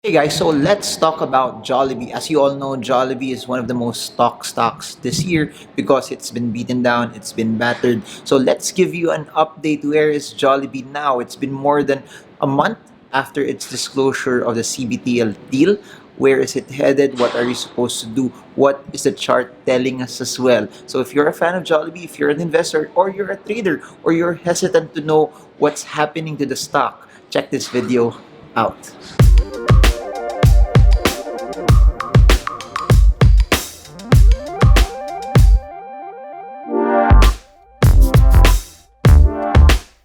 Hey guys, so let's talk about Jollibee. As you all know, Jollibee is one of the most stocks this year because it's been beaten down, it's been battered. So let's give you an update. Where is Jollibee now? It's been more than a month after its disclosure of the CBTL deal. Where is it headed? What are you supposed to do? What is the chart telling us as well? So if you're a fan of Jollibee, if you're an investor, or you're a trader, or you're hesitant to know what's happening to the stock, check this video out.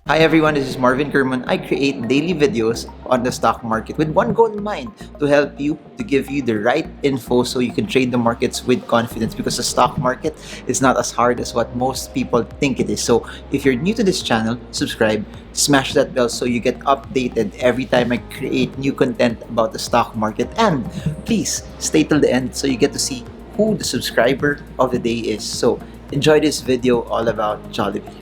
Hi everyone, this is Marvin Kerman. I create daily videos on the stock market with one goal in mind: to help you, to give you the right info so you can trade the markets with confidence, because the stock market is not as hard as what most people think it is. So if you're new to this channel, subscribe, smash that bell so you get updated every time I create new content about the stock market. And please stay till the end so you get to see who the subscriber of the day is. So enjoy this video all about Jollibee.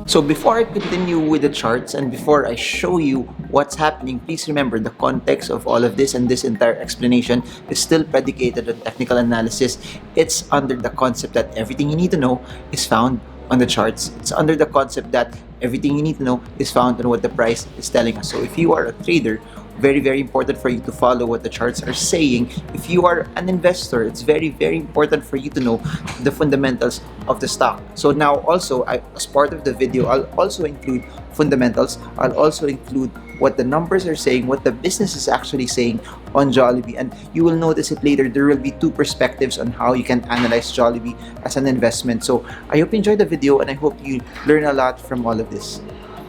So before I continue with the charts and before I show you what's happening, please remember the context of all of this, and this entire explanation is still predicated on technical analysis. It's under the concept that everything you need to know is found on the charts. It's under the concept that everything you need to know is found on what the price is telling us. So if you are a trader, very important for you to follow what the charts are saying. If you are an investor, it's very important for you to know the fundamentals of the stock. So now also, as part of the video, I'll also include fundamentals. I'll also include what the numbers are saying, what the business is actually saying on Jollibee, and you will notice it later. There will be two perspectives on how you can analyze Jollibee as an investment. So I hope you enjoyed the video, and I hope you learn a lot from all of this.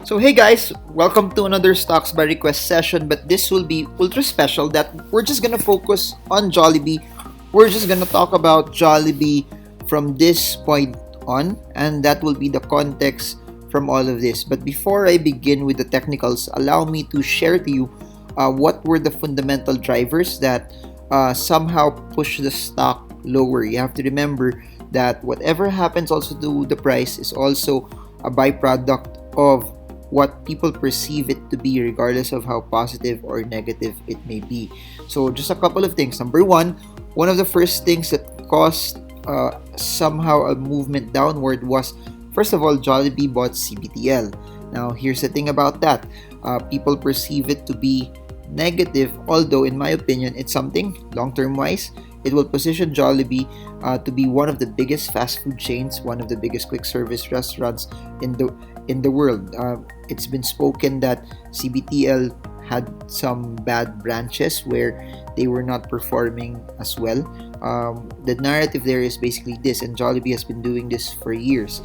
So hey guys, welcome to another Stocks by Request session, but this will be ultra special that we're just gonna focus on Jollibee. We're just gonna talk about Jollibee from this point on, and that will be the context from all of this. But before I begin with the technicals, allow me to share to you what were the fundamental drivers that somehow push the stock lower. You have to remember that whatever happens also to the price is also a byproduct of what people perceive it to be, regardless of how positive or negative it may be. So just a couple of things. Number one of the first things that caused somehow a movement downward was, first of all, Jollibee bought CBTL. Now here's the thing about that. People perceive it to be negative, although in my opinion it's something long-term wise. It will position Jollibee to be one of the biggest fast food chains, one of the biggest quick service restaurants in the world. It's been spoken that CBTL had some bad branches where they were not performing as well. The narrative there is basically this, and Jollibee has been doing this for years.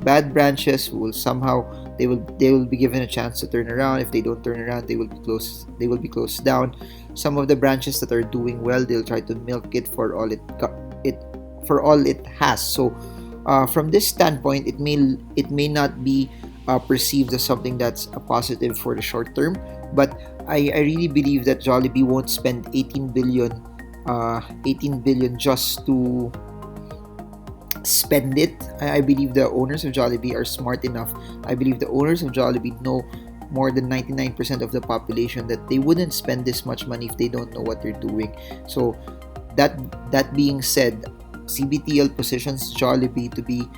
Bad branches will somehow they will be given a chance to turn around. If they don't turn around, they will be closed down. Some of the branches that are doing well, they'll try to milk it for all it has. So from this standpoint, it may not be perceived as something that's a positive for the short term, but I really believe that Jollibee won't spend 18 billion just to spend it. I believe the owners of Jollibee are smart enough. I believe the owners of Jollibee know more than 99% of the population that they wouldn't spend this much money if they don't know what they're doing. So that being said, CBTL positions Jollibee to be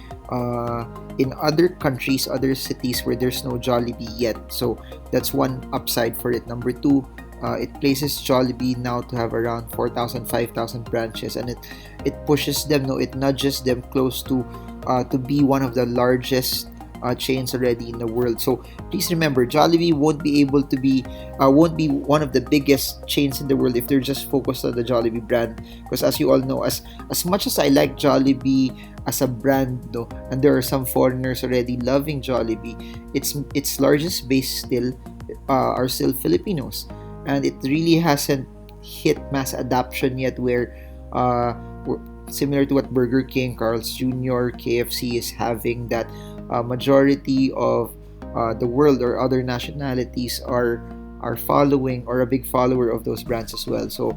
in other countries, other cities where there's no Jollibee yet. So that's one upside for it. Number two, it places Jollibee now to have around 4,000, 5,000 branches, and it pushes them, no, it nudges them close to be one of the largest chains already in the world. So please remember, Jollibee won't be one of the biggest chains in the world if they're just focused on the Jollibee brand. Because as you all know, as much as I like Jollibee as a brand, though, and there are some foreigners already loving Jollibee, its largest base still are still Filipinos, and it really hasn't hit mass adoption yet, where similar to what Burger King, Carl's Jr., KFC is having, that majority of the world or other nationalities are following, or a big follower of those brands as well. So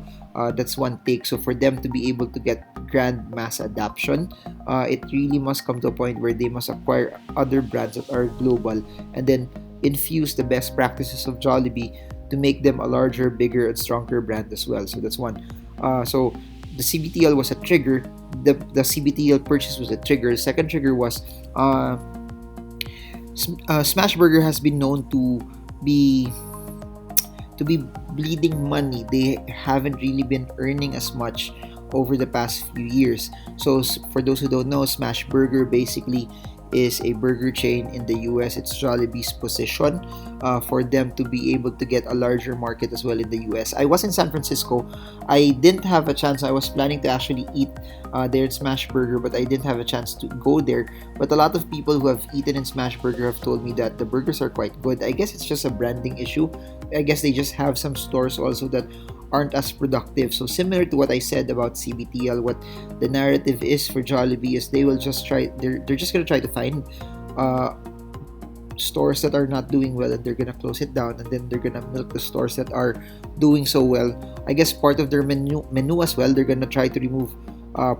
that's one take. So for them to be able to get grand mass adoption, it really must come to a point where they must acquire other brands that are global, and then infuse the best practices of Jollibee to make them a larger, bigger, and stronger brand as well. So that's one. So the CBTL was a trigger. The CBTL purchase was a trigger. The second trigger was Smash Burger has been known be to be bleeding money. They haven't really been earning as much over the past few years. So for those who don't know, Smash Burger basically is a burger chain in the US. It's Jollibee's position for them to be able to get a larger market as well in the US. I was in San Francisco. I didn't have a chance. I was planning to actually eat their Smash Burger, but I didn't have a chance to go there. But a lot of people who have eaten in Smash Burger have told me that the burgers are quite good. I guess it's just a branding issue. I guess they just have some stores also that aren't as productive. So similar to what I said about CBTL, what the narrative is for Jollibee is they will just try, they're just gonna try to find stores that are not doing well, and they're gonna close it down, and then they're gonna milk the stores that are doing so well. I guess part of their menu as well, they're gonna try to remove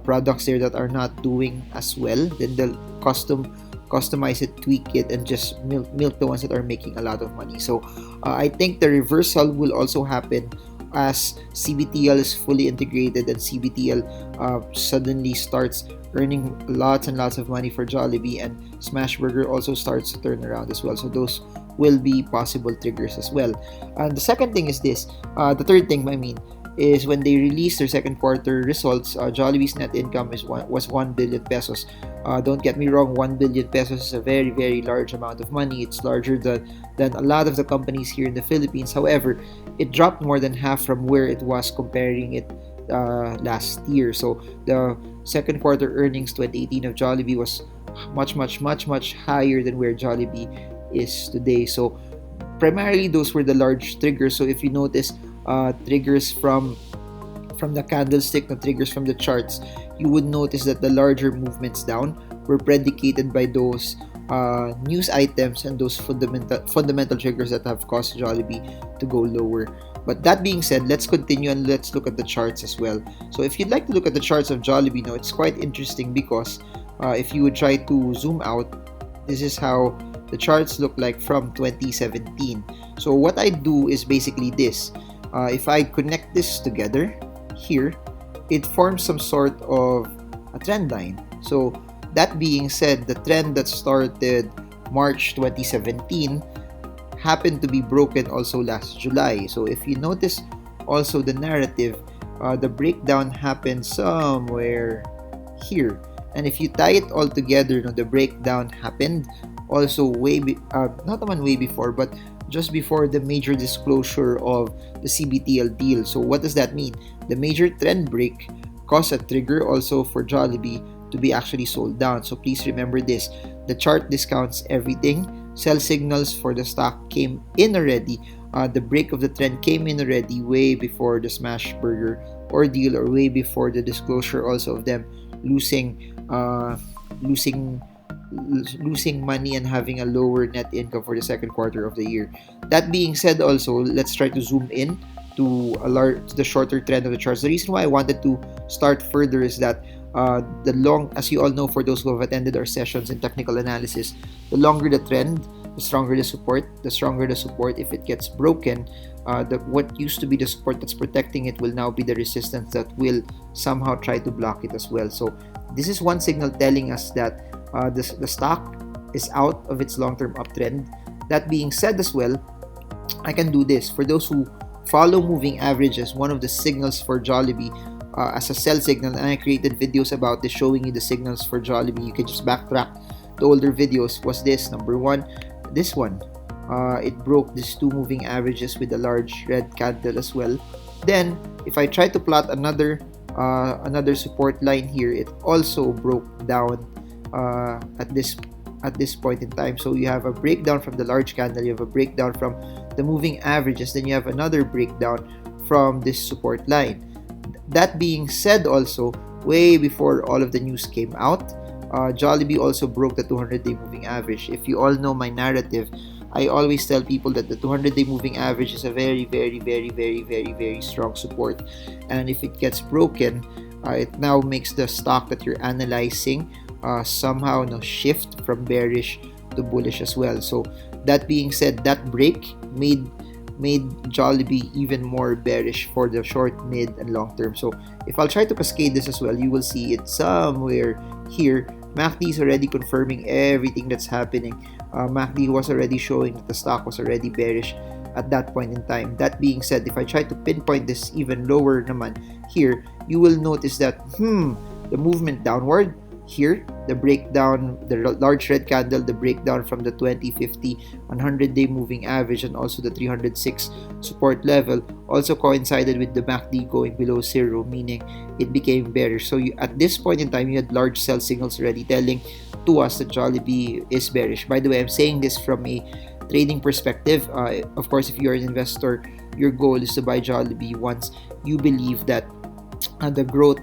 products there that are not doing as well. Then they'll customize it, tweak it, and just milk the ones that are making a lot of money. So I think the reversal will also happen as CBTL is fully integrated and CBTL suddenly starts earning lots and lots of money for Jollibee, and Smash Burger also starts to turn around as well. So those will be possible triggers as well. And the second thing is this, the third thing I mean, is when they released their second quarter results, Jollibee's net income was 1 billion pesos. Don't get me wrong, 1 billion pesos is a very, very large amount of money. It's larger than a lot of the companies here in the Philippines. However, it dropped more than half from where it was comparing it last year. So the second quarter earnings 2018 of Jollibee was much higher than where Jollibee is today. So primarily those were the large triggers. So if you notice, triggers from the candlestick, the triggers from the charts, you would notice that the larger movements down were predicated by those news items and those fundamental triggers that have caused Jollibee to go lower. But that being said, let's continue and let's look at the charts as well. So if you'd like to look at the charts of Jollibee now, it's quite interesting because if you would try to zoom out, this is how the charts look like from 2017. So what I do is basically this. If I connect this together here, it forms some sort of a trend line. So that being said, the trend that started March 2017 happened to be broken also last July. So if you notice also the narrative, the breakdown happened somewhere here. And if you tie it all together, the breakdown happened also not even way before, but just before the major disclosure of the CBTL deal. So what does that mean? The major trend break caused a trigger also for Jollibee to be actually sold down. So please remember this. The chart discounts everything. Sell signals for the stock came in already. The break of the trend came in already way before the Smash Burger ordeal, or way before the disclosure also of them losing money and having a lower net income for the second quarter of the year. That being said, also let's try to zoom in to the shorter trend of the charts. The reason why I wanted to start further is that as you all know, for those who have attended our sessions in technical analysis, the longer the trend, the stronger the support. The stronger the support, if it gets broken, what used to be the support that's protecting it will now be the resistance that will somehow try to block it as well. So this is one signal telling us that the stock is out of its long-term uptrend. That being said as well, I can do this. For those who follow moving averages, one of the signals for Jollibee as a sell signal, and I created videos about this showing you the signals for Jollibee. You can just backtrack to older videos. Was this number one? This one. It broke these two moving averages with a large red candle as well. Then, if I try to plot another support line here, it also broke down at this point in time. So you have a breakdown from the large candle, you have a breakdown from the moving averages, then you have another breakdown from this support line. That being said, also way before all of the news came out, Jollibee also broke the 200-day moving average. If you all know my narrative, I always tell people that the 200-day moving average is a very, very, very, very, very, very strong support. And if it gets broken, it now makes the stock that you're analyzing somehow shift from bearish to bullish as well. So That being said, that break made Jollibee even more bearish for the short, mid, and long term. So if I'll try to cascade this as well, you will see it somewhere here. MACD is already confirming everything that's happening. MACD was already showing that the stock was already bearish at that point in time. That being said, if I try to pinpoint this even lower naman here, you will notice that the movement downward here, the breakdown, the large red candle, the breakdown from the 20, 50, 100-day moving average, and also the 306 support level also coincided with the MACD going below zero, meaning it became bearish. So at this point in time, you had large sell signals already telling to us that Jollibee is bearish. By the way, I'm saying this from a trading perspective. Of course, if you're an investor, your goal is to buy Jollibee once you believe that the growth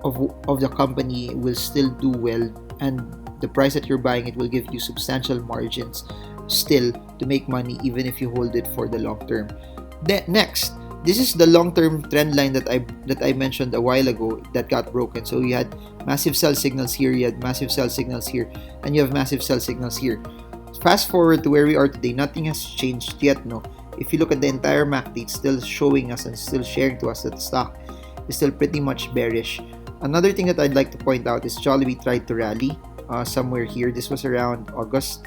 of the company will still do well, and the price that you're buying it will give you substantial margins still to make money even if you hold it for the long term. Next, this is the long-term trend line that I mentioned a while ago that got broken. So you had massive sell signals here, you had massive sell signals here, and you have massive sell signals here. Fast forward to where we are today, nothing has changed yet, no. If you look at the entire MACD, it's still showing us and still sharing to us that the stock is still pretty much bearish. Another thing that I'd like to point out is Jollibee tried to rally somewhere here. This was around August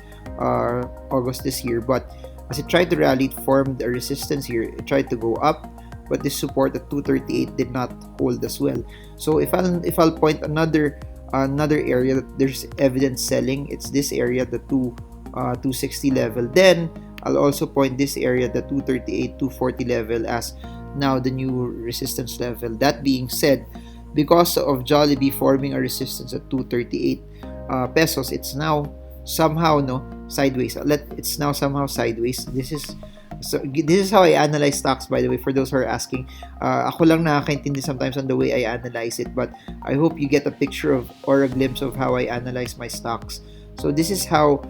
this year, but as it tried to rally, it formed a resistance here. It tried to go up, but this support at 238 did not hold as well. So if I'll point another area that there's evidence selling, it's this area, the 260 level. Then I'll also point this area, the 238, 240 level, as now the new resistance level. That being said, because of Jollibee forming a resistance at 238 pesos, it's now somehow sideways. It's now somehow sideways. This is how I analyze stocks, by the way, for those who are asking. Ako lang nakakaintindi sometimes on the way I analyze it, but I hope you get a picture of or a glimpse of how I analyze my stocks. So this is how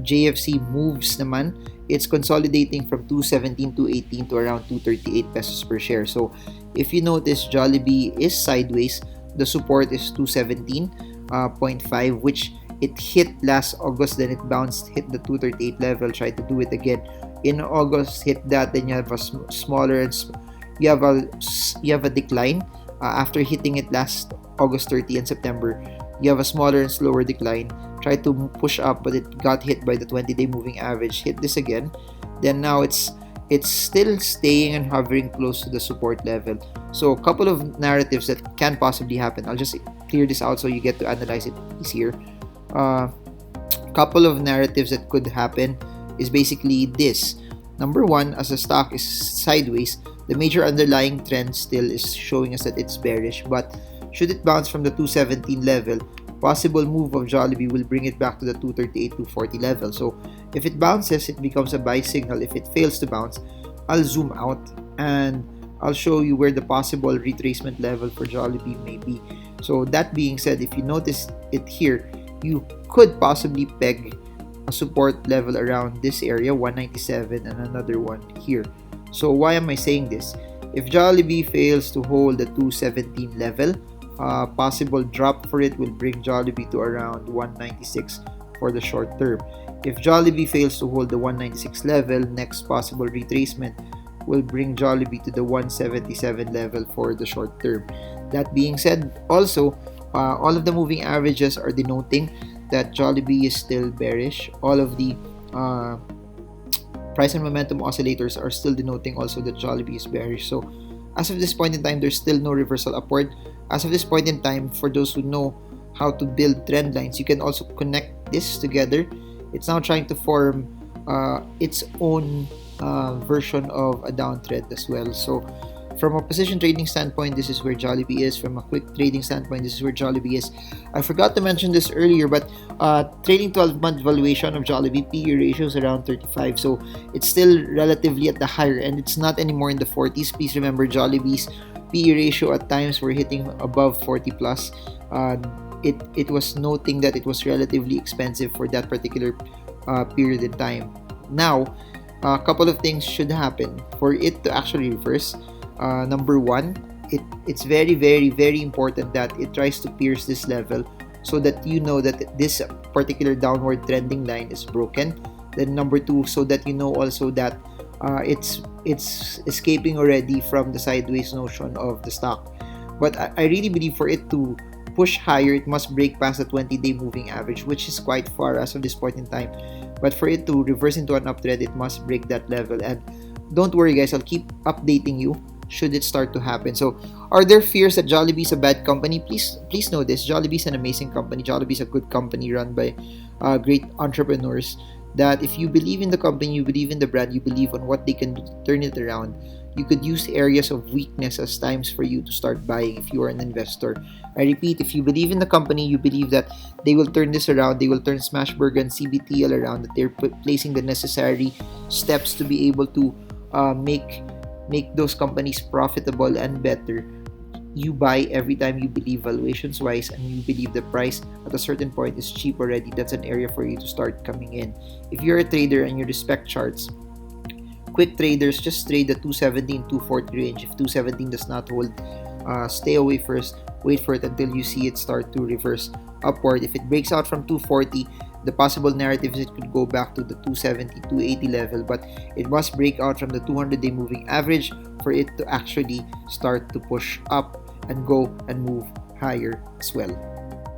JFC moves naman. It's consolidating from 217, 218 to around 238 pesos per share. So if you notice, Jollibee is sideways. The support is 217.5, which it hit last August, then it bounced, hit the 238 level, tried to do it again in August, hit that, then you have a smaller and you have a decline after hitting it last August 30 and September. You have a smaller and slower decline. Tried to push up, but it got hit by the 20-day moving average. Hit this again. Then now it's still staying and hovering close to the support level. So a couple of narratives that can possibly happen. I'll just clear this out so you get to analyze it easier. Couple of narratives that could happen is basically this. Number one, as the stock is sideways, the major underlying trend still is showing us that it's bearish, but should it bounce from the 217 level, possible move of Jollibee will bring it back to the 238, 240 level. So if it bounces, it becomes a buy signal. If it fails to bounce, I'll zoom out and I'll show you where the possible retracement level for Jollibee may be. So that being said, if you notice it here, you could possibly peg a support level around this area, 197, and another one here. So why am I saying this? If Jollibee fails to hold the 217 level, possible drop for it will bring Jollibee to around 196 for the short term. If Jollibee fails to hold the 196 level, next possible retracement will bring Jollibee to the 177 level for the short term. That being said, also, all of the moving averages are denoting that Jollibee is still bearish. All of the price and momentum oscillators are still denoting also that Jollibee is bearish. So as of this point in time, there's still no reversal upward. As of this point in time, for those who know how to build trend lines, you can also connect this together. It's now trying to form its own version of a downtrend as well. So from a position trading standpoint, this is where Jollibee is. From a quick trading standpoint, this is where Jollibee is. I forgot to mention this earlier, but trading 12-month valuation of Jollibee, PE ratio is around 35. So it's still relatively at the higher end. It's not anymore in the 40s. Please remember, Jollibee's PE ratio at times were hitting above 40 plus. It was noting that it was relatively expensive for that particular period in time. Now, a couple of things should happen for it to actually reverse. Number one, it's very, very, very important that it tries to pierce this level so that you know that this particular downward trending line is broken. Then number two, so that you know also that it's escaping already from the sideways notion of the stock. But I really believe for it to push higher, it must break past the 20-day moving average, which is quite far as of this point in time. But for it to reverse into an uptrend, it must break that level. And don't worry guys, I'll keep updating you should it start to happen. So are there fears that Jollibee is a bad company? Please know this. Jollibee is an amazing company. Jollibee is a good company run by great entrepreneurs, that if you believe in the company, you believe in the brand, you believe on what they can do to turn it around, you could use areas of weakness as times for you to start buying if you are an investor. I repeat, if you believe in the company, you believe that they will turn this around, they will turn Smashburger and CBTL around, that they're placing the necessary steps to be able to make those companies profitable and better. You buy every time you believe valuations wise and you believe the price at a certain point is cheap already. That's an area for you to start coming in. If you're a trader and you respect charts, quick traders, just trade the 270 and 240 range. If 217 does not hold, stay away first. Wait for it until you see it start to reverse upward. If it breaks out from 240, the possible narrative is it could go back to the 270, 280 level, but it must break out from the 200-day moving average for it to actually start to push up and go and move higher as well.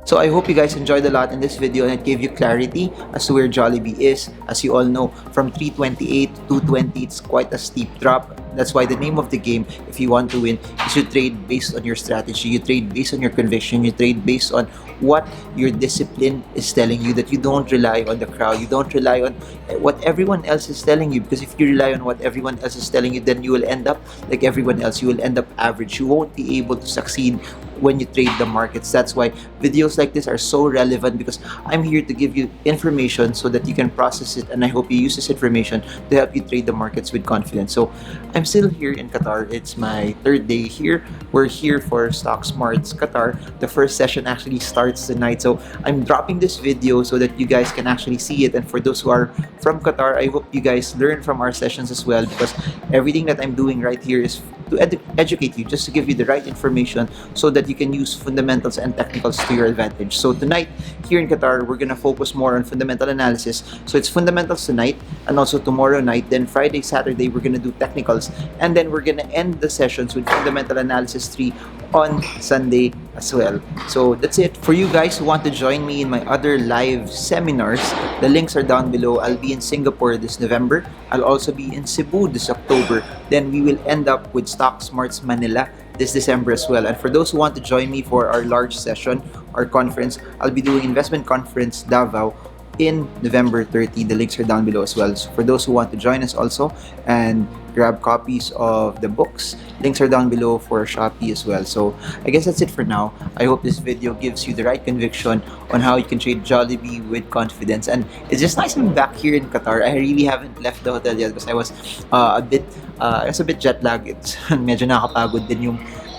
So I hope you guys enjoyed a lot in this video and it gave you clarity as to where Jollibee is. As you all know, from 328 to 220, it's quite a steep drop. That's why the name of the game, if you want to win, is you trade based on your strategy, you trade based on your conviction, you trade based on what your discipline is telling you, that you don't rely on the crowd, you don't rely on what everyone else is telling you, because if you rely on what everyone else is telling you, then you will end up like everyone else. You will end up average. You won't be able to succeed when you trade the markets. That's why videos like this are so relevant, because I'm here to give you information so that you can process it, and I hope you use this information to help you trade the markets with confidence. So I'm still here in Qatar. It's my third day here. We're here for Stock Smarts Qatar. The first session actually starts tonight, so I'm dropping this video so that you guys can actually see it. And for those who are from Qatar, I hope you guys learn from our sessions as well, because everything that I'm doing right here is to educate you, just to give you the right information so that you can use fundamentals and technicals to your advantage. So tonight here in Qatar, we're gonna focus more on fundamental analysis. So it's fundamentals tonight and also tomorrow night. Then Friday, Saturday, we're gonna do technicals, and then we're gonna end the sessions with fundamental analysis 3 on Sunday as well. So that's it. For you guys who want to join me in my other live seminars, the links are down below. I'll be in Singapore this November. I'll also be in Cebu this October. Then we will end up with Stock Smarts Manila this December as well. And for those who want to join me for our large session, our conference, I'll be doing Investment Conference Davao in November 30. The links are down below as well. So for those who want to join us also and grab copies of the books, links are down below for Shopee as well. So I guess that's it for now. I hope this video gives you the right conviction on how you can trade Jollibee with confidence. And it's just nice being back here in Qatar. I really haven't left the hotel yet because I was a bit jet lagged. It's medyo nakakapagod din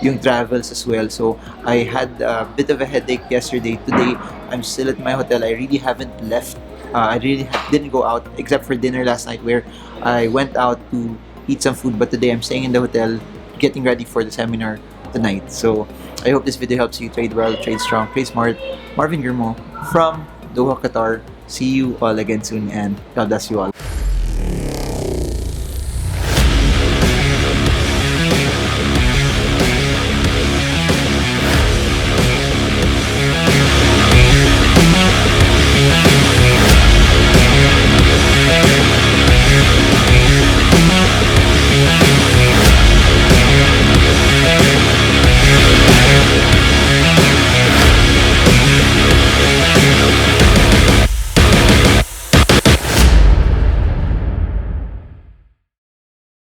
yung travels as well. So I had a bit of a headache yesterday. Today, I'm still at my hotel. I really haven't left. I really didn't go out except for dinner last night, where I went out to eat some food. But today, I'm staying in the hotel, getting ready for the seminar tonight. So I hope this video helps you trade well, trade strong, trade smart. Marvin Girmo from Doha, Qatar. See you all again soon, and God bless you all.